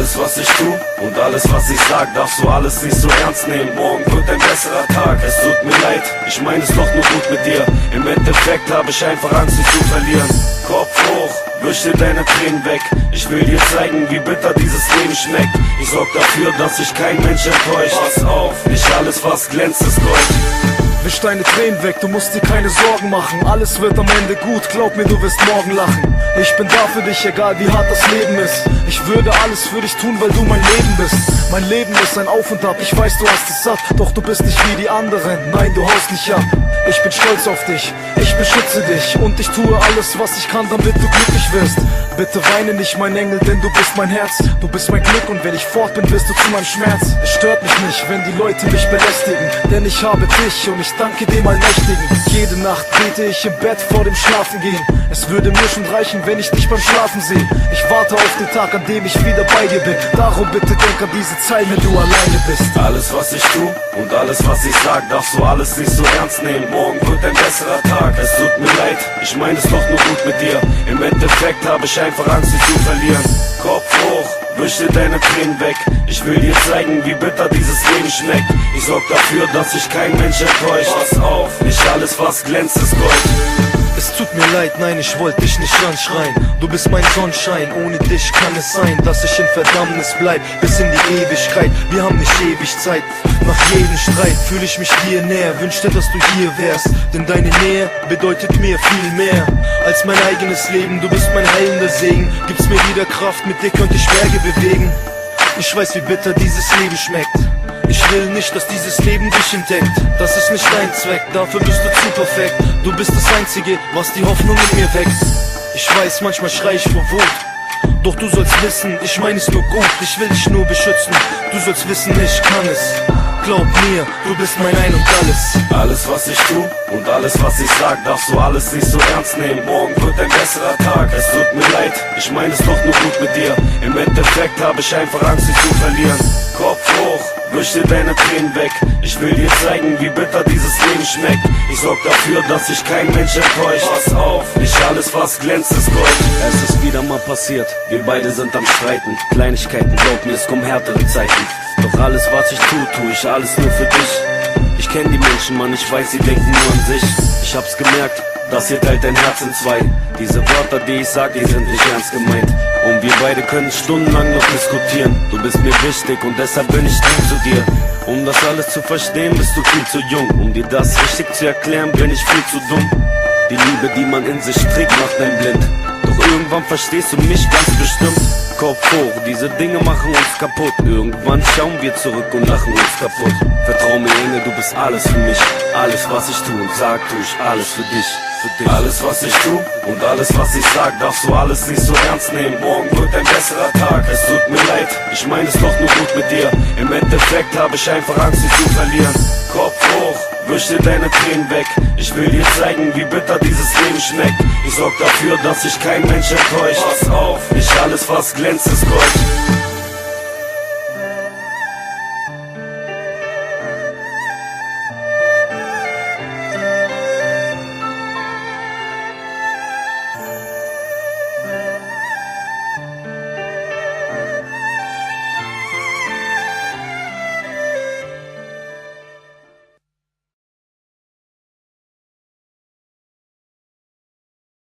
Alles was ich tu und alles was ich sag, darfst du alles nicht so ernst nehmen. Morgen wird ein besserer Tag, es tut mir leid, ich mein es doch nur gut mit dir. Im Endeffekt habe ich einfach Angst, dich zu verlieren. Kopf hoch, wisch dir deine Tränen weg. Ich will dir zeigen, wie bitter dieses Leben schmeckt. Ich sorg dafür, dass sich kein Mensch enttäuscht. Pass auf, nicht alles was glänzt ist Gold. Wisch deine Tränen weg, du musst dir keine Sorgen machen. Alles wird am Ende gut, glaub mir, du wirst morgen lachen. Ich bin da für dich, egal wie hart das Leben ist. Ich würde alles für dich tun, weil du mein Leben bist. Mein Leben ist ein Auf und Ab, ich weiß, du hast es satt. Doch du bist nicht wie die anderen, nein, du haust nicht ab. Ich bin stolz auf dich, ich beschütze dich. Und ich tue alles, was ich kann, damit du glücklich wirst. Bitte weine nicht, mein Engel, denn du bist mein Herz. Du bist mein Glück und wenn ich fort bin, wirst du zu meinem Schmerz. Es stört mich nicht, wenn die Leute mich belästigen, denn ich habe dich und ich danke dem Allmächtigen. Jede Nacht bete ich im Bett vor dem Schlafengehen. Es würde mir schon reichen, wenn ich dich beim Schlafen sehe. Ich warte auf den Tag, an dem ich wieder bei dir bin. Darum bitte denk an diese Zeit, wenn du alleine bist. Alles was ich tu und alles was ich sag, darfst du alles nicht so ernst nehmen. Morgen wird ein besserer Tag, es tut mir leid, ich mein es doch nur gut mit dir. Im Endeffekt habe ich einfach Angst, dich zu verlieren. Kopf hoch, wisch dir deine Tränen weg. Ich will dir zeigen, wie bitter dieses Leben schmeckt. Ich sorg dafür, dass sich kein Mensch enttäuscht. Pass auf, nicht alles was glänzt ist Gold. Es tut mir leid, nein, ich wollte dich nicht anschreien. Du bist mein Sonnenschein, ohne dich kann es sein, dass ich in Verdammnis bleib, bis in die Ewigkeit. Wir haben nicht ewig Zeit, nach jedem Streit fühle ich mich dir näher. Wünschte, dass du hier wärst, denn deine Nähe bedeutet mir viel mehr als mein eigenes Leben. Du bist mein heilender Segen, gibst mir wieder Kraft, mit dir könnte ich Berge bewegen. Ich weiß, wie bitter dieses Leben schmeckt. Ich will nicht, dass dieses Leben dich entdeckt. Das ist nicht dein Zweck, dafür bist du zu perfekt. Du bist das Einzige, was die Hoffnung in mir weckt. Ich weiß, manchmal schrei ich vor Wut, doch du sollst wissen, ich meine es nur gut. Ich will dich nur beschützen, du sollst wissen, ich kann es. Glaub mir, du bist mein Ein und Alles. Alles was ich tu und alles was ich sag, darfst du alles nicht so ernst nehmen. Morgen wird ein besserer Tag, es tut mir leid, ich mein es doch nur gut mit dir. Im Endeffekt habe ich einfach Angst, dich zu verlieren. Kopf hoch, wisch dir deine Tränen weg. Ich will dir zeigen, wie bitter dieses Leben schmeckt. Ich sorg dafür, dass sich kein Mensch enttäuscht. Pass auf, nicht alles was glänzt ist Gold. Es ist wieder mal passiert, wir beide sind am Streiten. Kleinigkeiten, glaub mir, es kommen härtere Zeiten. Doch alles was ich tu ich alles nur für dich. Ich kenn die Menschen, Mann, ich weiß, sie denken nur an sich. Ich hab's gemerkt, das hier teilt dein Herz in zwei. Diese Wörter, die ich sag, die sind nicht ernst gemeint. Und wir beide können stundenlang noch diskutieren. Du bist mir wichtig und deshalb bin ich lieb zu dir. Um das alles zu verstehen, bist du viel zu jung. Um dir das richtig zu erklären, bin ich viel zu dumm. Die Liebe, die man in sich trägt, macht einen blind. Doch irgendwann verstehst du mich ganz bestimmt. Kopf hoch, diese Dinge machen uns kaputt. Irgendwann schauen wir zurück und lachen uns kaputt. Vertrau mir, Engel, du bist alles für mich. Alles was ich tu und sag, tu ich alles für dich. Alles was ich tu und alles was ich sag, darfst du alles nicht so ernst nehmen. Morgen wird ein besserer Tag, es tut mir leid, ich mein es doch nur gut mit dir. Im Endeffekt habe ich einfach Angst, dich zu verlieren. Kopf hoch, wisch dir deine Tränen weg. Ich will dir zeigen, wie bitter dieses Leben schmeckt. Ich sorg dafür, dass sich kein Mensch enttäuscht. Pass auf, nicht alles was glänzt ist Gold.